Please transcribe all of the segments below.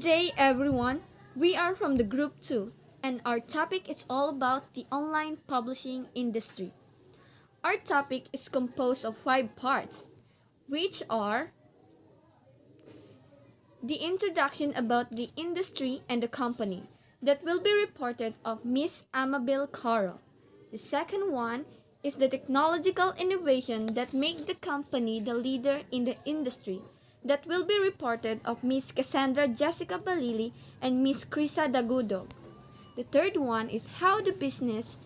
day, everyone. We are from the Group 2, and our topic is all about the online publishing industry. Our topic is composed of 5 parts, which are the introduction about the industry and the company that will be reported of Miss Amabel Caro. The second one is the technological innovation that make the company the leader in the industry that will be reported of Miss Cassandra Jessica Balili and Miss Krisa Dagudo. The third one is how the business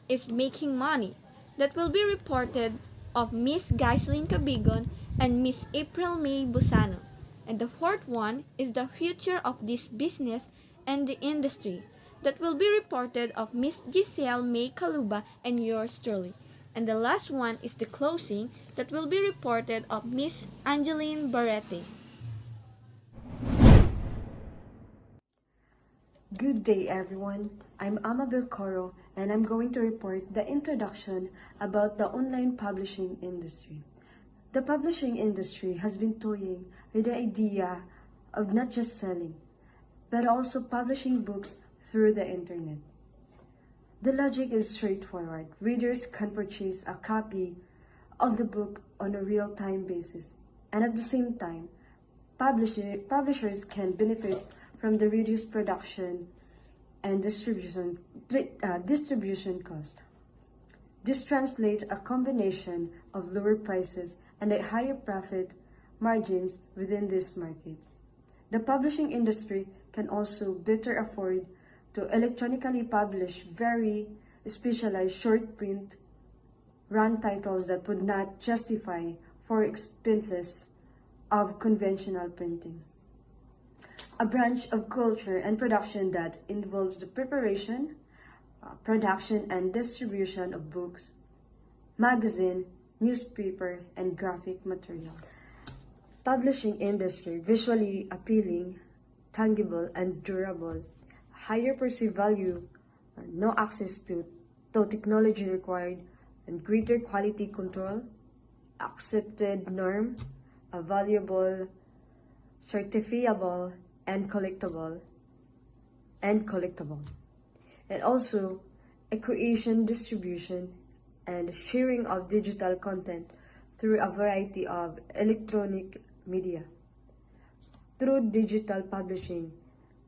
is making money that will be reported of Miss Gaislin Cabigon and Miss April May Busano. And the fourth one is the future of this business and the industry that will be reported of Miss Giselle May Kaluba and yours truly. And the last one is the closing that will be reported of Miss Angeline Barrete. Good day, everyone. I'm Amabel Coro, and I'm going to report the introduction about the online publishing industry. The publishing industry has been toying with the idea of not just selling, but also publishing books through the internet. The logic is straightforward. Readers can purchase a copy of the book on a real-time basis, and at the same time, publishers can benefit from the reduced production and distribution cost. This translates a combination of lower prices and a higher profit margins within these markets. The publishing industry can also better afford to electronically publish very specialized short print run titles that would not justify for expenses of conventional printing. A branch of culture and production that involves the preparation, production, and distribution of books, magazine, newspaper, and graphic material. Publishing industry, visually appealing, tangible, and durable, higher perceived value, no access to technology required, and greater quality control, accepted norm, a valuable, certifiable, and collectible, and also a creation, distribution, and sharing of digital content through a variety of electronic media. Through digital publishing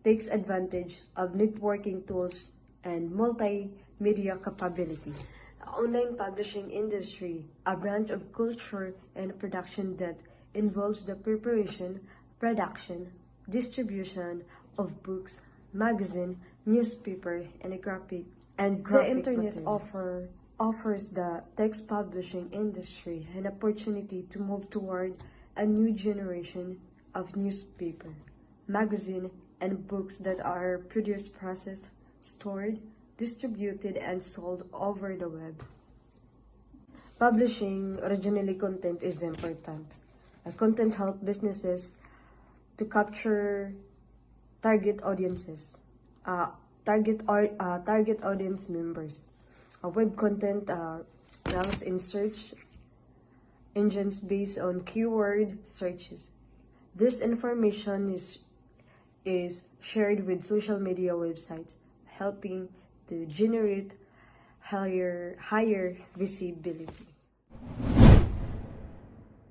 takes advantage of networking tools and multimedia capability. The online publishing industry, a branch of culture and production that involves the preparation, production, distribution of books, magazine, newspaper, and graphic the internet offers the text publishing industry an opportunity to move toward a new generation of newspaper, magazine, and books that are produced, processed, stored, distributed, and sold over the web. Publishing originally content is important. Content helps businesses to capture target audiences, target audience members. Web content ranks in search engines based on keyword searches. This information is shared with social media websites, helping to generate higher visibility.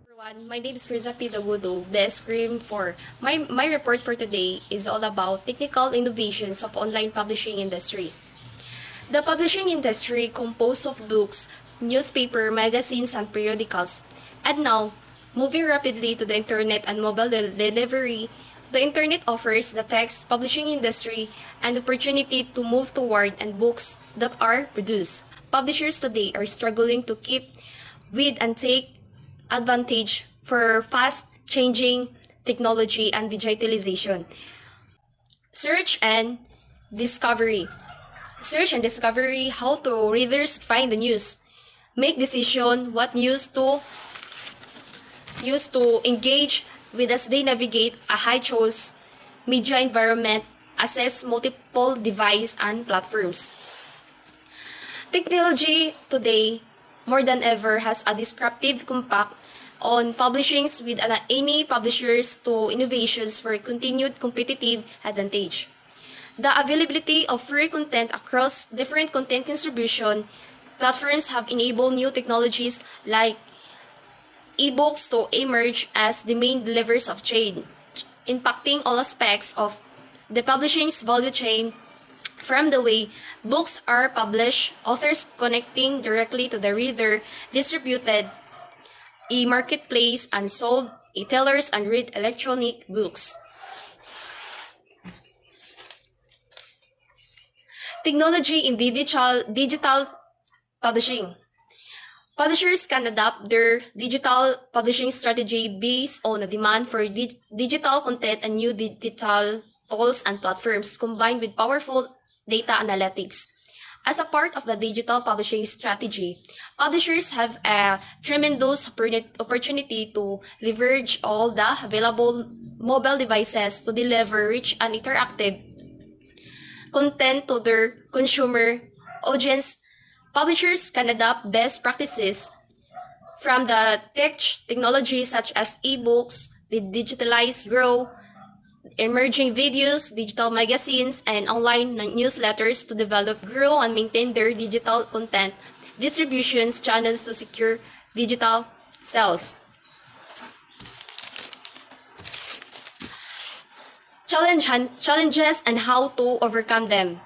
Everyone, my name is Krisa Dagudo, Best Scream 4. My report for today is all about technical innovations of online publishing industry. The publishing industry composed of books, newspaper, magazines, and periodicals. And now, moving rapidly to the internet and mobile delivery, the internet offers the text publishing industry an opportunity to move toward and books that are produced. Publishers today are struggling to keep with and take advantage for fast-changing technology and digitalization. Search and discovery. Search and discovery how to readers find the news. Make decision what news to use to engage with as they navigate a high-choice media environment, assess multiple devices and platforms. Technology today, more than ever, has a disruptive, compact, on publishings with any publishers to innovations for continued competitive advantage. The availability of free content across different content distribution platforms have enabled new technologies like ebooks to emerge as the main delivers of change, impacting all aspects of the publishing's value chain, from the way books are published, authors connecting directly to the reader, distributed, e-marketplace, and sold, e-tailors, and read electronic books. Technology in digital publishing. Publishers can adapt their digital publishing strategy based on the demand for digital content and new digital tools and platforms combined with powerful data analytics. As a part of the digital publishing strategy, publishers have a tremendous opportunity to leverage all the available mobile devices to deliver rich and interactive content to their consumer audience. Publishers can adopt best practices from the technology such as ebooks, the digitalized grow, emerging videos, digital magazines, and online newsletters to develop, grow, and maintain their digital content distributions channels to secure digital sales. Challenges and how to overcome them.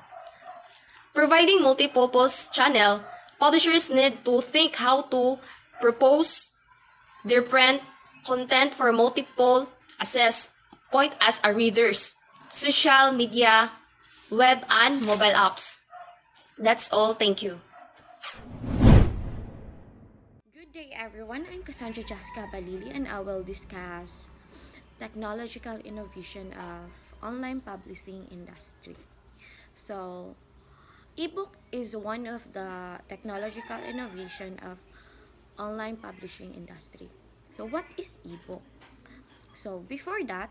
Providing multi-purpose channel, publishers need to think how to propose their print content for multiple access point as a readers, social media, web, and mobile apps. That's all. Thank you. Good day everyone, I'm Cassandra Jessica Balili and I will discuss technological innovation of online publishing industry. So, ebook is one of the technological innovation of online publishing industry. So, what is ebook? So, before that,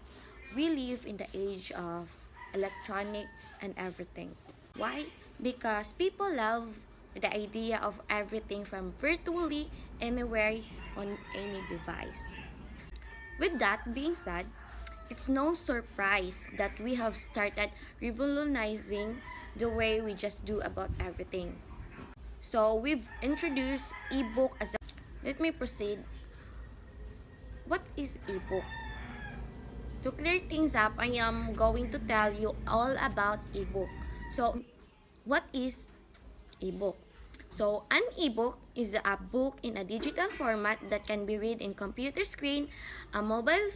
we live in the age of electronic and everything. Why? Because people love the idea of everything from virtually anywhere on any device. With that being said, it's no surprise that we have started revolutionizing the way we just do about everything. So we've introduced ebook as a... Let me proceed. What is ebook? To clear things up, I am going to tell you all about ebook. So, what is ebook? So, an ebook is a book in a digital format that can be read in computer screen, a mobile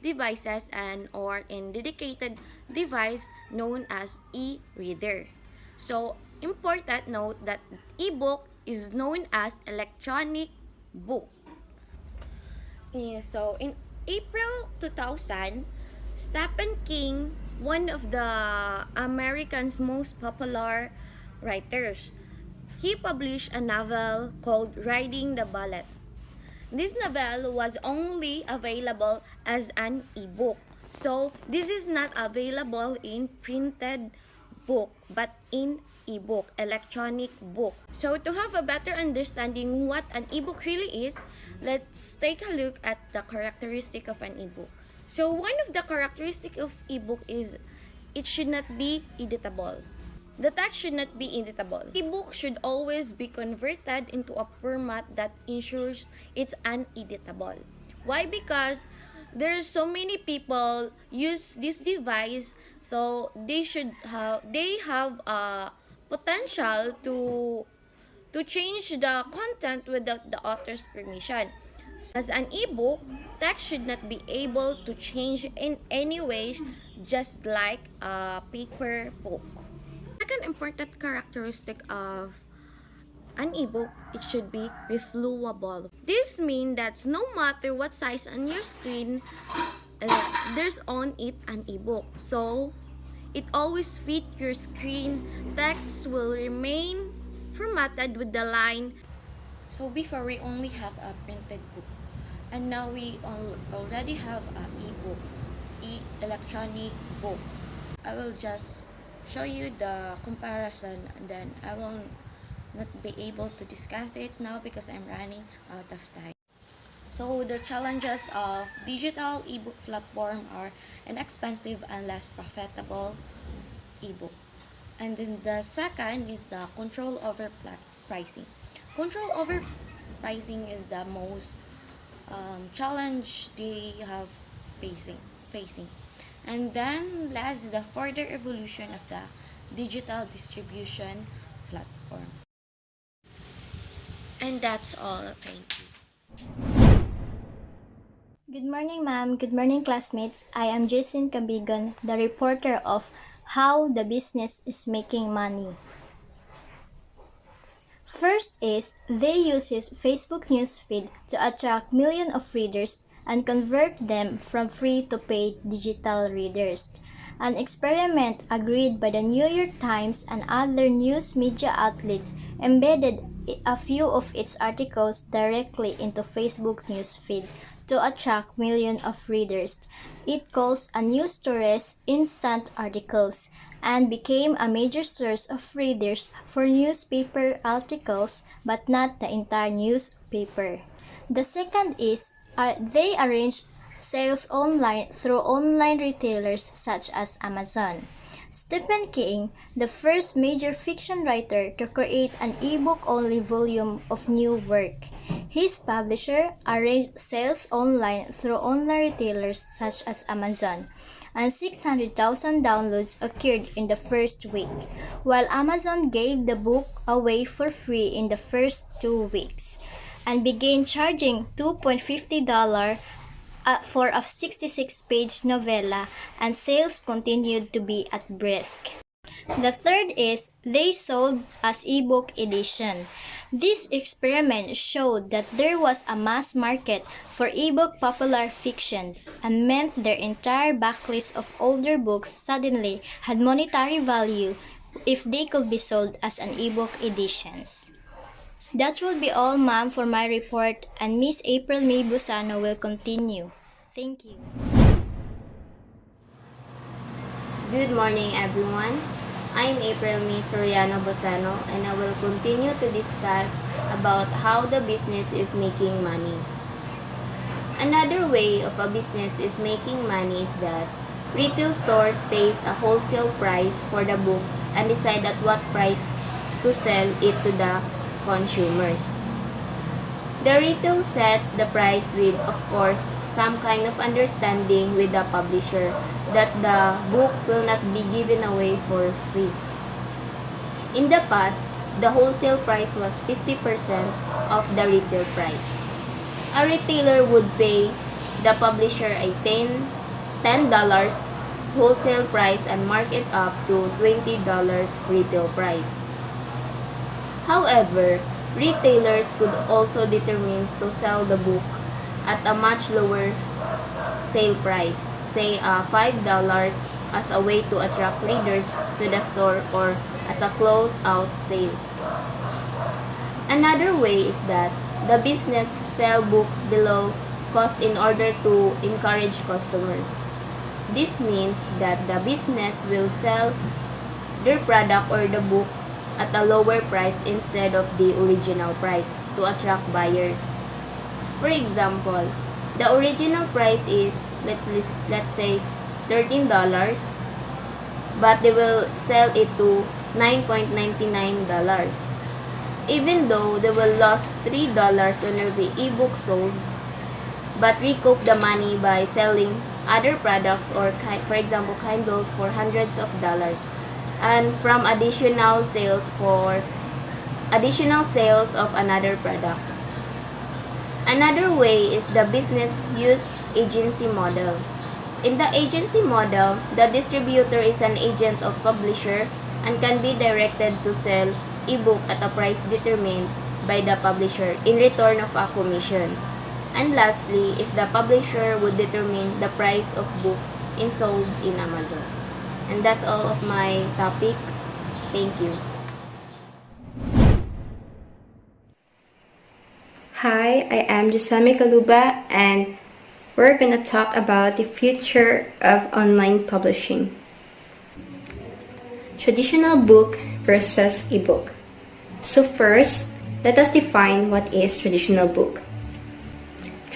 devices, and or in dedicated device known as e-reader. So, important note that ebook is known as electronic book. So, in April 2000, Stephen King, one of the Americans' most popular writers, he published a novel called Riding the Bullet. This novel was only available as an ebook. So, this is not available in printed book, but in ebook, electronic book. So, to have a better understanding what an ebook really is, let's take a look at the characteristic of an ebook. So, one of the characteristics of ebook is it should not be editable. The text should not be editable. Ebook should always be converted into a format that ensures it's uneditable. Why? Because there's so many people use this device, so they have a potential to change the content without the author's permission. As an ebook, text should not be able to change in any way, just like a paper book. Second important characteristic of an ebook, it should be reflowable. This means that no matter what size on your screen, there's on it an ebook. So it always fit your screen. Text will remain formatted with the line. So before we only have a printed book, and now we already have an ebook, electronic book. I will just show you the comparison and then I will not be able to discuss it now because I'm running out of time. So the challenges of digital ebook platform are inexpensive and less profitable ebook. And then the second is the control over pricing. Control over pricing is the most challenge they have facing. And then last is the further evolution of the digital distribution platform. And that's all. Thank you. Good morning, ma'am. Good morning, classmates. I am Jason Cabigon, the reporter of How the Business is Making Money. First is, they uses Facebook newsfeed to attract millions of readers and convert them from free to paid digital readers. An experiment agreed by the New York Times and other news media outlets embedded a few of its articles directly into Facebook newsfeed to attract millions of readers. It calls a news stories instant articles and became a major source of readers for newspaper articles, but not the entire newspaper. The second is they arrange sales online through online retailers such as Amazon. Stephen King, the first major fiction writer to create an ebook-only volume of new work. His publisher arranged sales online through online retailers such as Amazon, and 600,000 downloads occurred in the first week, while Amazon gave the book away for free in the first 2 weeks, and began charging $2.50 for a 66-page novella, and sales continued to be at brisk. The third is they sold as ebook edition. This experiment showed that there was a mass market for ebook popular fiction and meant their entire backlist of older books suddenly had monetary value if they could be sold as an ebook editions. That will be all, ma'am, for my report, and Miss April May Busano will continue. Thank you. Good morning, everyone. I'm April May Soriano Bosano, and I will continue to discuss about how the business is making money. Another way of a business is making money is that retail stores pays a wholesale price for the book and decide at what price to sell it to the consumers. The retail sets the price with, of course, some kind of understanding with the publisher that the book will not be given away for free. In the past, the wholesale price was 50% of the retail price. A retailer would pay the publisher a $10 wholesale price and mark it up to $20 retail price. However, retailers could also determine to sell the book at a much lower sale price, say $5 as a way to attract readers to the store or as a close-out sale. Another way is that the business sell book below cost in order to encourage customers. This means that the business will sell their product or the book at a lower price instead of the original price to attract buyers. For example, the original price is let's say $13, but they will sell it to $9.99. Even though they will lose $3 on every ebook sold, but recoup the money by selling other products or for example Kindles for hundreds of dollars, and from additional sales of another product. Another way is the business use agency model. In the agency model, the distributor is an agent of publisher and can be directed to sell ebook at a price determined by the publisher in return of a commission. And lastly is the publisher would determine the price of book sold in Amazon. And that's all of my topic. Thank you. Hi, I am Gisami Kaluba, and we're gonna talk about the future of online publishing. Traditional book versus ebook. So first, let us define what is traditional book.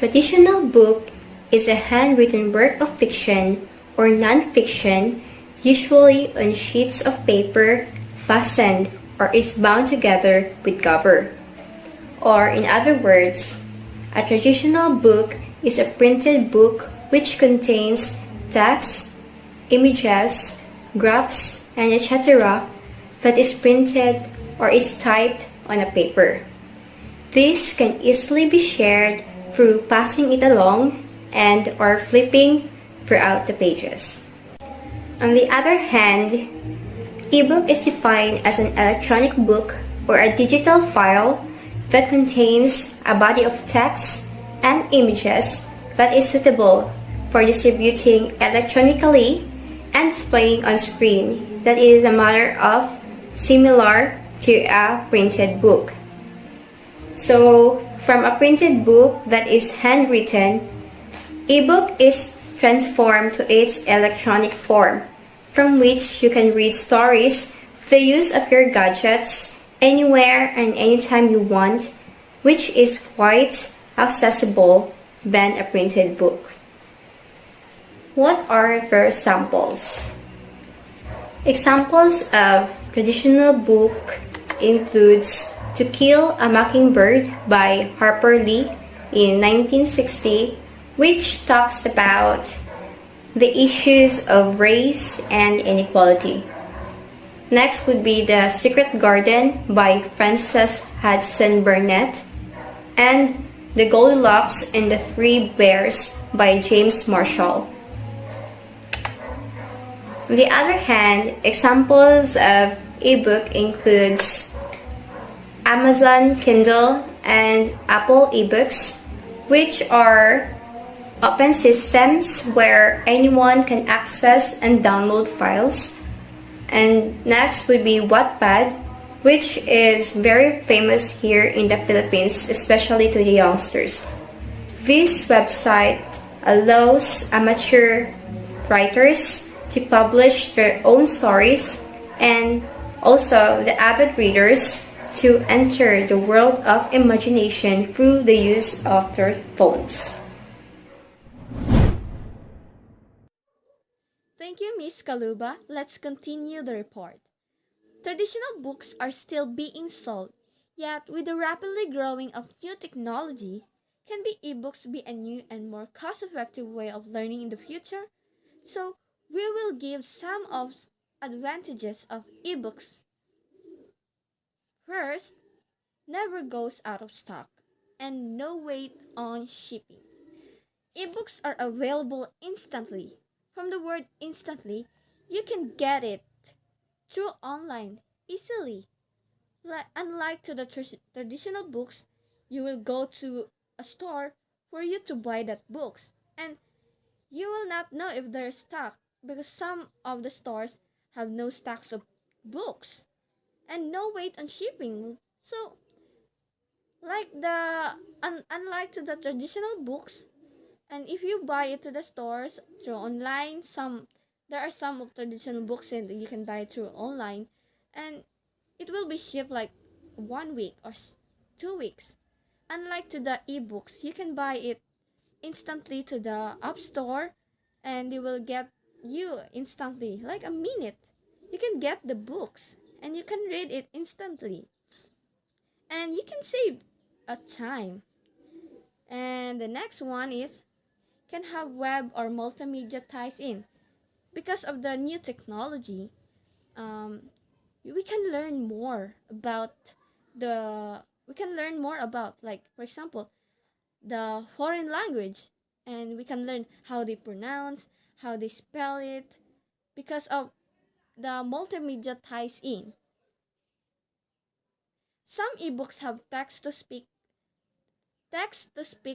traditional book is a handwritten work of fiction or non-fiction, usually on sheets of paper fastened or is bound together with cover. Or in other words, a traditional book is a printed book which contains text, images, graphs, and etc. that is printed or is typed on a paper. This can easily be shared through passing it along and or flipping throughout the pages. On the other hand, ebook is defined as an electronic book or a digital file that contains a body of text and images that is suitable for distributing electronically and displaying on screen that is a matter of similar to a printed book. So, from a printed book that is handwritten, ebook is transformed to its electronic form, from which you can read stories with the use of your gadgets anywhere and anytime you want, which is quite accessible than a printed book. What are their samples? Examples of traditional book includes To Kill a Mockingbird by Harper Lee in 1960, which talks about the issues of race and inequality. Next would be The Secret Garden by Frances Hudson Burnett, and The Goldilocks and the Three Bears by James Marshall. On the other hand, examples of ebook includes Amazon Kindle and Apple eBooks, which are open systems where anyone can access and download files. And next would be Wattpad, which is very famous here in the Philippines, especially to the youngsters. This website allows amateur writers to publish their own stories and also the avid readers to enter the world of imagination through the use of their phones. Thank you, Ms. Kaluba. Let's continue the report. Traditional books are still being sold, yet with the rapidly growing of new technology, can ebooks be a new and more cost-effective way of learning in the future? So, we will give some of advantages of ebooks. First, never goes out of stock and no wait on shipping. Ebooks are available instantly. From the word instantly, you can get it through online easily. Unlike to the traditional books, you will go to a store for you to buy that books, and you will not know if they're stock because some of the stores have no stocks of books and no wait on shipping. So, unlike to the traditional books, and if you buy it to the stores through online, there are some of traditional books that you can buy through online, and it will be shipped like 1 week or 2 weeks. Unlike to the ebooks, you can buy it instantly to the app store, and they will get you instantly, like a minute. You can get the books, and you can read it instantly, and you can save a time. And the next one is can have web or multimedia ties in. Because of the new technology, we can learn more about like, for example, the foreign language, and we can learn how they pronounce, how they spell it, because of the multimedia ties in. Some ebooks have text to speak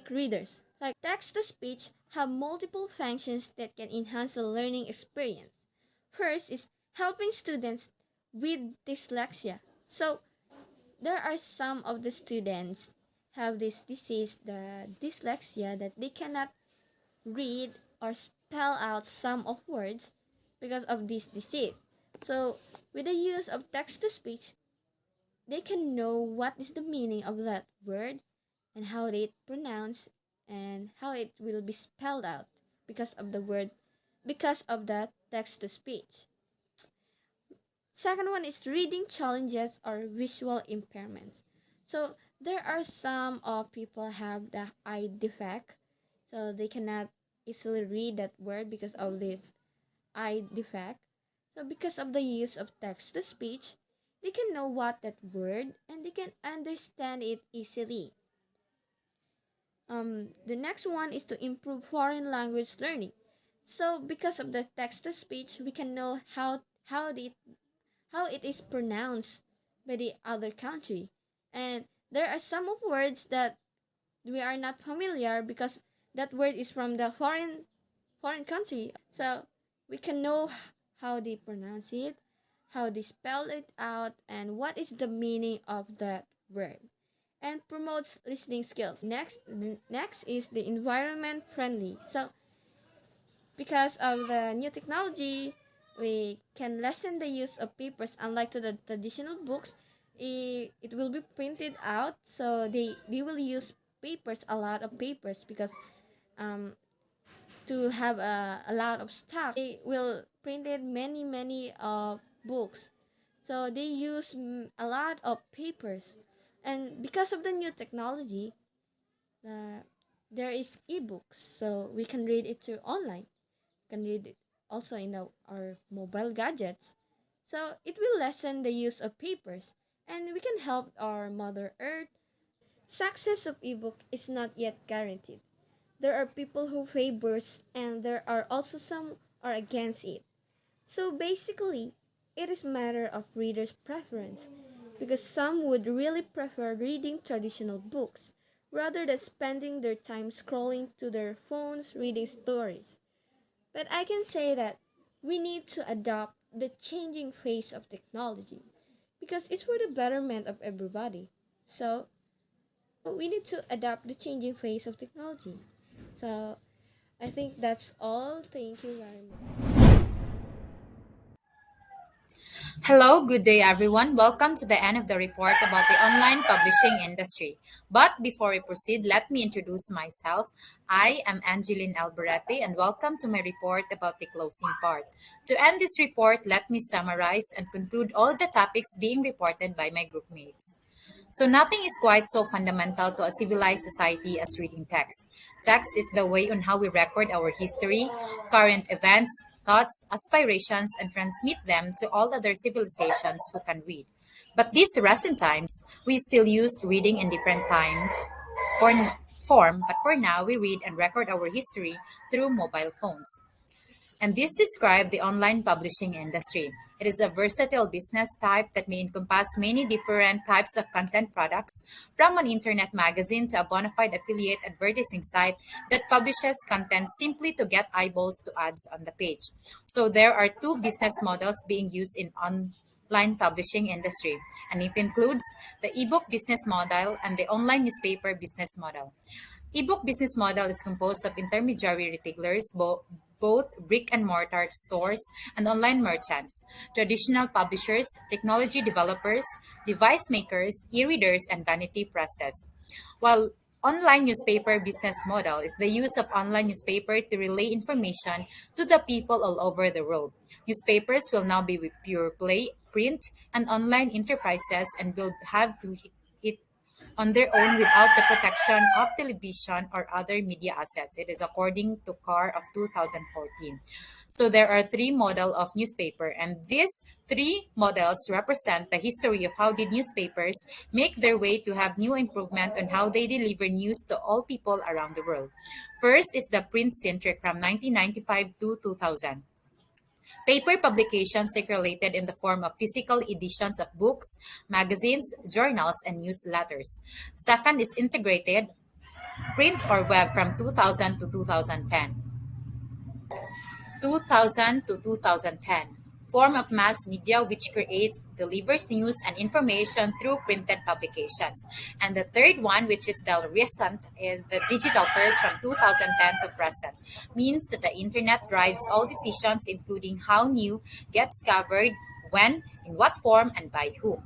readers. Like text to speech have multiple functions that can enhance the learning experience. First is helping students with dyslexia. So there are some of the students have this disease, the dyslexia, that they cannot read or spell out some of words because of this disease. So with the use of text to speech, they can know what is the meaning of that word and how they pronounce and how it will be spelled out because of the text to speech. Second one is reading challenges or visual impairments. So there are some of people have the eye defect, so they cannot easily read that word because of this eye defect. So because of the use of text to speech, they can know what that word and they can understand it easily. The next one is to improve foreign language learning. So because of the text to speech, we can know how it is pronounced by the other country. And there are some of words that we are not familiar because that word is from the foreign country. So we can know how they pronounce it, how they spell it out, and what is the meaning of that word. And promotes listening skills. Next is the environment friendly. So because of the new technology, we can lessen the use of papers. Unlike to the traditional books, it will be printed out, so they will use papers, a lot of papers, because to have a lot of stock, they will printed many books, so they use a lot of papers. And because of the new technology, there is ebooks, so we can read it through online, can read it also in our mobile gadgets. So it will lessen the use of papers and we can help our Mother Earth. Success of ebook is not yet guaranteed. There are people who favors and there are also some are against it. So basically, it is a matter of readers' preference because some would really prefer reading traditional books rather than spending their time scrolling to their phones reading stories. But I can say that we need to adopt the changing face of technology because it's for the betterment of everybody. So we need to adapt the changing face of technology. So I think that's all. Thank you very much. Hello, good day everyone. Welcome to the end of the report about the online publishing industry. But before we proceed, let me introduce myself. I am Angeline Alberetti and welcome to my report about the closing part. To end this report, let me summarize and conclude all the topics being reported by my groupmates. So nothing is quite so fundamental to a civilized society as reading text. Text is the way on how we record our history, current events, thoughts, aspirations, and transmit them to all other civilizations who can read. But these recent times, we still used reading in different for, form, but for now, we read and record our history through mobile phones. And this describes the online publishing industry. It is a versatile business type that may encompass many different types of content products, from an internet magazine to a bona fide affiliate advertising site that publishes content simply to get eyeballs to ads on the page. So there are two business models being used in online publishing industry, and it includes the ebook business model and the online newspaper business model. Ebook business model is composed of intermediary retailers, both brick and mortar stores and online merchants, traditional publishers, technology developers, device makers, e-readers, and vanity presses. While online newspaper business model is the use of online newspaper to relay information to the people all over the world. Newspapers will now be with pure play, print, and online enterprises and will have to it on their own without the protection of television or other media assets. It is according to Carr of 2014. So there are three models of newspaper, and these three models represent the history of how did newspapers make their way to have new improvement on how they deliver news to all people around the world. First is the print-centric from 1995 to 2000. Paper publications circulated in the form of physical editions of books, magazines, journals, and newsletters. Second is integrated print or web from 2000 to 2010. 2000 to 2010. Form of mass media which creates, delivers news and information through printed publications. And the third one, which is the recent, is the digital first from 2010 to present. Means that the internet drives all decisions, including how new gets covered, when, in what form, and by whom.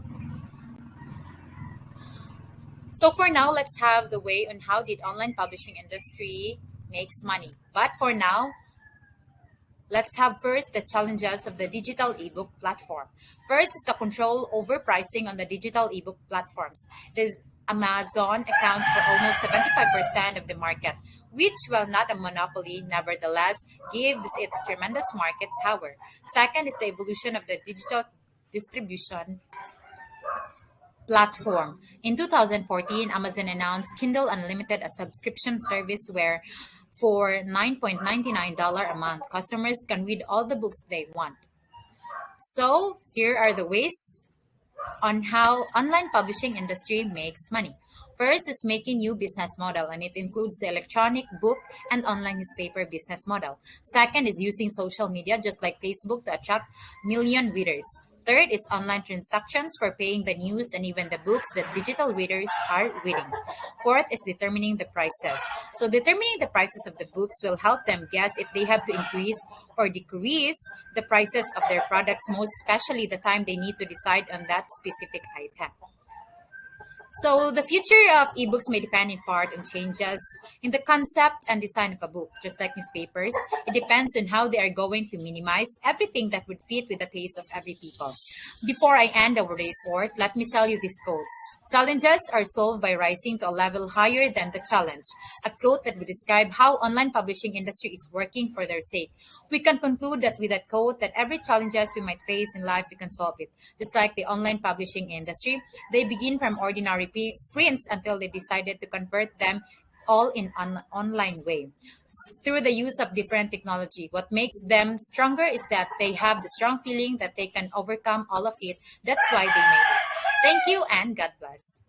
So for now, let's have the way on how did online publishing industry makes money. But for now, let's have first the challenges of the digital ebook platform. First is the control over pricing on the digital ebook platforms. This Amazon accounts for almost 75% of the market, which, while not a monopoly, nevertheless gives its tremendous market power. Second is the evolution of the digital distribution platform. In 2014, Amazon announced Kindle Unlimited, a subscription service where for $9.99 a month, customers can read all the books they want. So, here are the ways on how online publishing industry makes money. First is making new business model, and it includes the electronic book and online newspaper business model. Second is using social media just like Facebook to attract million readers. Third is online transactions for paying the news and even the books that digital readers are reading. Fourth is determining the prices. So determining the prices of the books will help them guess if they have to increase or decrease the prices of their products, most especially the time they need to decide on that specific item. So the future of ebooks may depend in part on changes in the concept and design of a book. Just like newspapers, it depends on how they are going to minimize everything that would fit with the taste of every people. Before I end our report, let me tell you this quote. Challenges are solved by rising to a level higher than the challenge. A quote that would describe how online publishing industry is working for their sake. We can conclude that with that quote that every challenges we might face in life, we can solve it. Just like the online publishing industry, they begin from ordinary prints until they decided to convert them all in an online way through the use of different technology. What makes them stronger is that they have the strong feeling that they can overcome all of it. That's why they made it. Thank you and God bless.